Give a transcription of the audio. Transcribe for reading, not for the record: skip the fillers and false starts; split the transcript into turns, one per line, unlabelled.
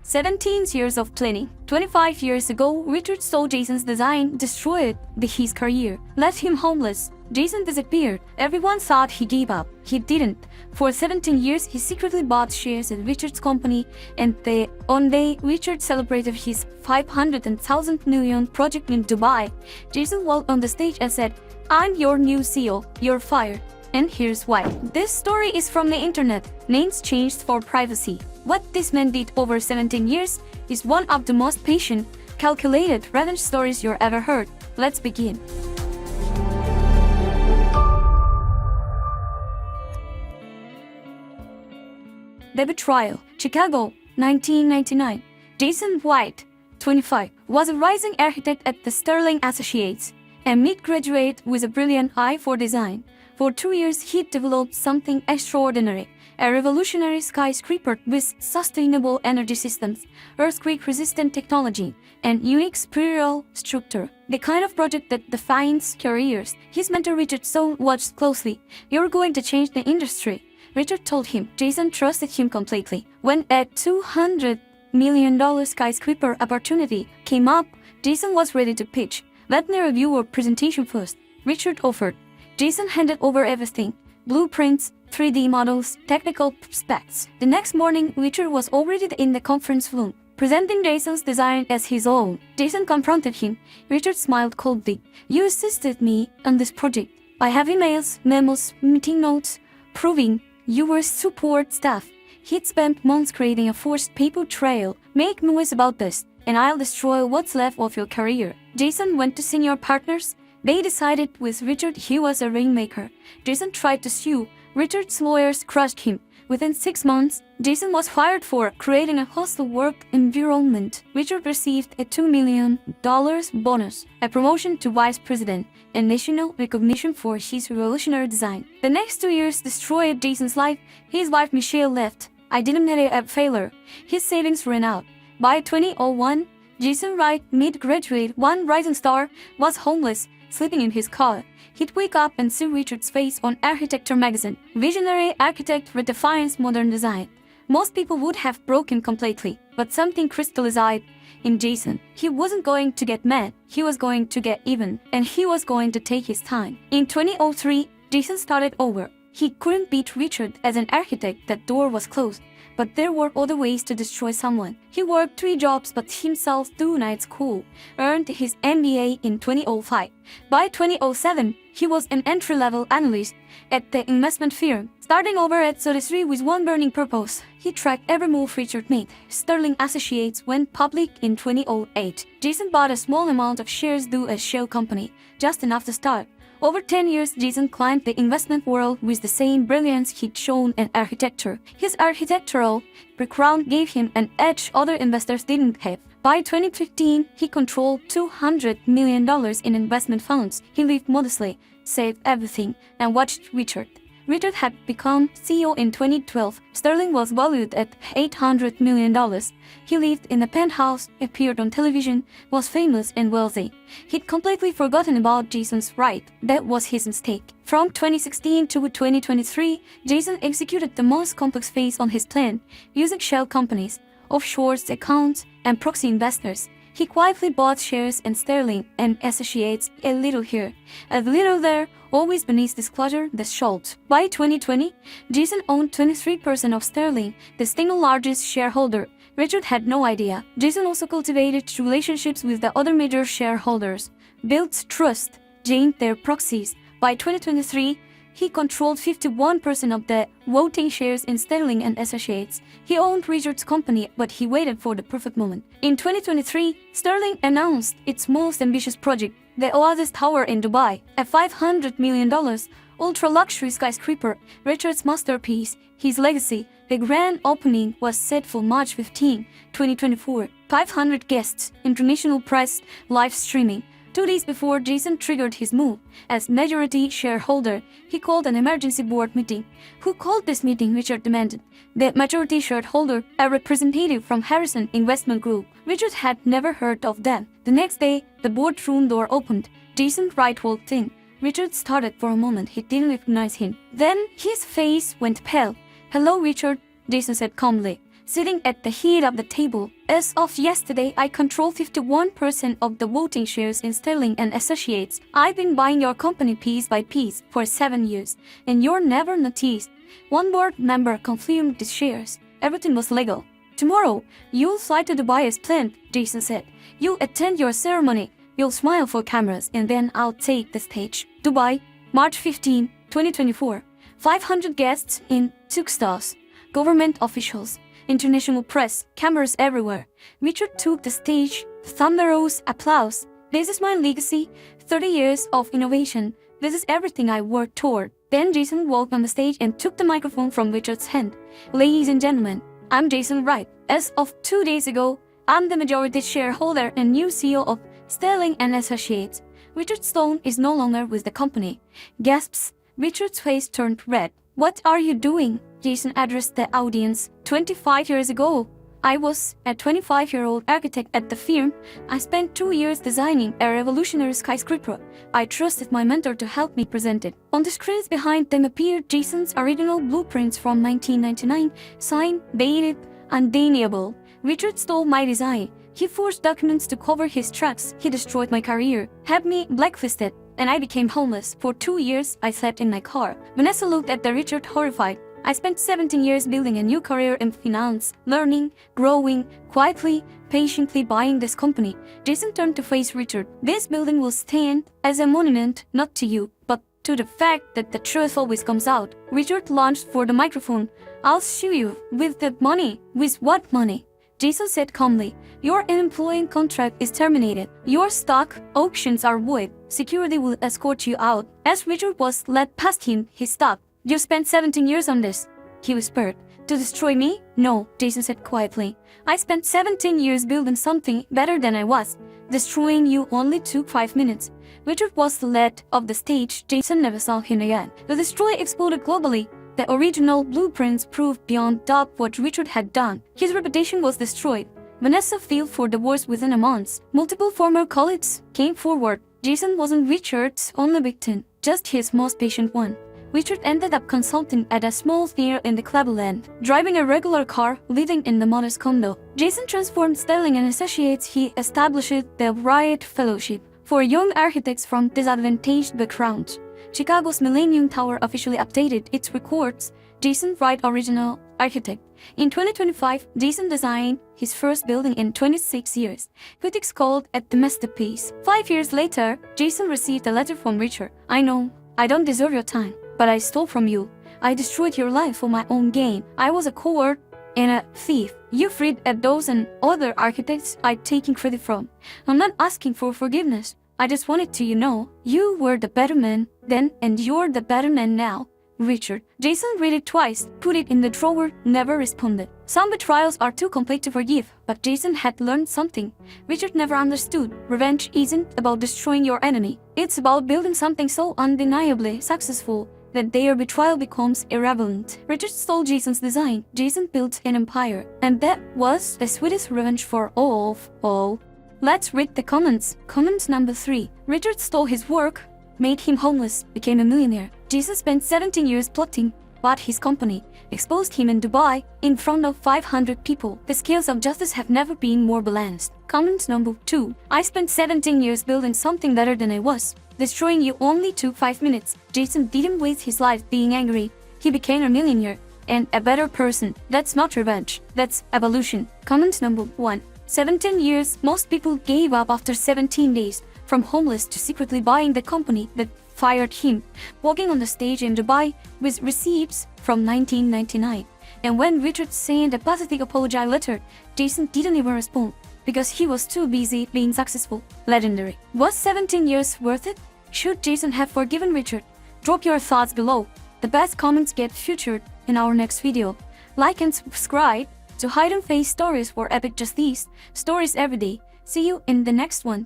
17 years of planning. 25 years ago, Richard saw Jason's design, destroyed his career, left him homeless. Jason disappeared. Everyone thought he gave up. He didn't. For 17 years, he secretly bought shares in Richard's company, and on day Richard celebrated his $500,000 million project in Dubai. Jason walked on the stage and said, "I'm your new CEO. You're fired. And here's why." This story is from the internet. Names changed for privacy. What this man did over 17 years is one of the most patient, calculated revenge stories you've ever heard. Let's begin. The Betrayal, Chicago, 1999. Jason Wright, 25, was a rising architect at the Sterling Associates, a mid-graduate with a brilliant eye for design. For 2 years, he developed something extraordinary, a revolutionary skyscraper with sustainable energy systems, earthquake-resistant technology, and unique spiral structure, the kind of project that defines careers. His mentor Richard Sohn watched closely. "You're going to change the industry," Richard told him. Jason trusted him completely. When a $200 million skyscraper opportunity came up, Jason was ready to pitch. "Let me review your presentation first," Richard offered. Jason handed over everything: blueprints, 3D models, technical specs. The next morning, Richard was already in the conference room, presenting Jason's design as his own. Jason confronted him. Richard smiled coldly. "You assisted me on this project. I have emails, memos, meeting notes, proving you were support staff. He'd spent months creating a forced paper trail. Make noise about this, and I'll destroy what's left of your career." Jason went to senior partners. They decided with Richard he was a rainmaker. Jason tried to sue. Richard's lawyers crushed him. Within 6 months, Jason was fired for creating a hostile work environment. Richard received a $2 million bonus, a promotion to vice president, and national recognition for his revolutionary design. The next 2 years destroyed Jason's life. His wife Michelle left. "Identity a failure." His savings ran out. By 2001, Jason Wright, mid-graduate, one rising star, was homeless, sleeping in his car. He'd wake up and see Richard's face on Architecture magazine. Visionary architect redefines modern design. Most people would have broken completely, but something crystallized in Jason. He wasn't going to get mad, he was going to get even, and he was going to take his time. In 2003, Jason started over. He couldn't beat Richard as an architect. That door was closed. But there were other ways to destroy someone. He worked 3 jobs but himself 2 night school, earned his MBA in 2005. By 2007, he was an entry-level analyst at the investment firm, starting over at 33 with one burning purpose. He tracked every move Richard made. Sterling Associates went public in 2008. Jason bought a small amount of shares due a shell company, just enough to start. Over 10 years, Jason climbed the investment world with the same brilliance he'd shown in architecture. His architectural background gave him an edge other investors didn't have. By 2015, he controlled $200 million in investment funds. He lived modestly, saved everything, and watched Richard. Richard had become CEO in 2012. Sterling was valued at $800 million. He lived in a penthouse, appeared on television, was famous and wealthy. He'd completely forgotten about Jason's Wright. That was his mistake. From 2016 to 2023, Jason executed the most complex phase on his plan, using shell companies, offshore accounts, and proxy investors. He quietly bought shares in Sterling and Associates, a little here, a little there, always beneath disclosure, the Schultz. By 2020, Jason owned 23% of Sterling, the single largest shareholder. Richard had no idea. Jason also cultivated relationships with the other major shareholders, built trust, gained their proxies. By 2023, he controlled 51% of the voting shares in Sterling and Associates. He owned Richard's company, but he waited for the perfect moment. In 2023, Sterling announced its most ambitious project, the Oasis Tower in Dubai, a $500 million ultra-luxury skyscraper, Richard's masterpiece. His legacy, the grand opening, was set for March 15, 2024. 500 guests, international press, live streaming. 2 days before Jason triggered his move, as majority shareholder, he called an emergency board meeting. "Who called this meeting?" Richard demanded. The majority shareholder, a representative from Harrison Investment Group. Richard had never heard of them. The next day, the boardroom door opened. Jason Wright walked in. Richard started for a moment. He didn't recognize him. Then his face went pale. "Hello, Richard," Jason said calmly. sitting at the head of the table. As of yesterday, I control 51% of the voting shares in Sterling and Associates. I've been buying your company piece by piece for 7 years, and you're never noticed. One board member confirmed the shares. Everything was legal. Tomorrow, you'll fly to Dubai as planned, Jason said. You'll attend your ceremony. You'll smile for cameras, and then I'll take the stage. Dubai, March 15, 2024. 500 guests in 6 stars. Government officials, international press, cameras everywhere. Richard took the stage, thunderous applause. This is my legacy, 30 years of innovation. This is everything I worked toward. Then Jason walked on the stage and took the microphone from Richard's hand. Ladies and gentlemen, I'm Jason Wright. As of 2 days ago, I'm the majority shareholder and new CEO of Sterling and Associates. Richard Stone is no longer with the company. Gasps. Richard's face turned red. What are you doing? Jason addressed the audience. 25 years ago, I was a 25-year-old architect at the firm. I spent 2 years designing a revolutionary skyscraper. I trusted my mentor to help me present it. On the screens behind them appeared Jason's original blueprints from 1999, signed, dated, undeniable. Richard stole my design. He forged documents to cover his tracks. He destroyed my career, had me blacklisted, and I became homeless. For 2 years, I slept in my car. Vanessa looked at the Richard horrified. I spent 17 years building a new career in finance, learning, growing, quietly, patiently buying this company. Jason turned to face Richard. This building will stand as a monument, not to you, but to the fact that the truth always comes out. Richard lunged for the microphone. I'll sue you. With the money. With what money? Jason said calmly. Your employee contract is terminated. Your stock options are void. Security will escort you out. As Richard was led past him, he stopped. You spent 17 years on this, he whispered. To destroy me? No, Jason said quietly. I spent 17 years building something better than I was. Destroying you only took 5 minutes. Richard was led off the stage. Jason never saw him again. The destroyer exploded globally. The original blueprints proved beyond doubt what Richard had done. His reputation was destroyed. Vanessa filed for divorce within a month. Multiple former colleagues came forward. Jason wasn't Richard's only victim, just his most patient one. Richard ended up consulting at a small theater in the Cleveland, driving a regular car, living in the modest condo. Jason transformed Sterling and Associates. He established the Wright Fellowship for young architects from disadvantaged backgrounds. Chicago's Millennium Tower officially updated its records. Jason Wright, original architect. In 2025, Jason designed his first building in 26 years. Critics called it the masterpiece. 5 years later, Jason received a letter from Richard. I know, I don't deserve your time, but I stole from you. I destroyed your life for my own gain. I was a coward and a thief. You freed a dozen other architects I'd taken credit from. I'm not asking for forgiveness. I just wanted to, you were the better man then and you're the better man now. Richard. Jason read it twice, put it in the drawer, never responded. Some betrayals are too complete to forgive, but Jason had learned something. Richard never understood. Revenge isn't about destroying your enemy. It's about building something so undeniably successful that their betrayal becomes irrelevant. Richard stole Jason's design. Jason built an empire. And that was the sweetest revenge for all of all. Let's read the comments. Comment number 3. Richard stole his work, made him homeless, became a millionaire. Jason spent 17 years plotting, bought his company, exposed him in Dubai in front of 500 people. The scales of justice have never been more balanced. Comment number 2. I spent 17 years building something better than I was. Destroying you only took 5 minutes. Jason didn't waste his life being angry. He became a millionaire and a better person. That's not revenge. That's evolution. Comment number 1. 17 years. Most people gave up after 17 days. From homeless to secretly buying the company that fired him, walking on the stage in Dubai with receipts from 1999. And when Richard sent a pathetic apology letter, Jason didn't even respond because he was too busy being successful. Legendary. Was 17 years worth it? Should Jason have forgiven Richard? Drop your thoughts below. The best comments get featured in our next video. Like and subscribe to Hidden Face Stories for epic justice stories every day. See you in the next one.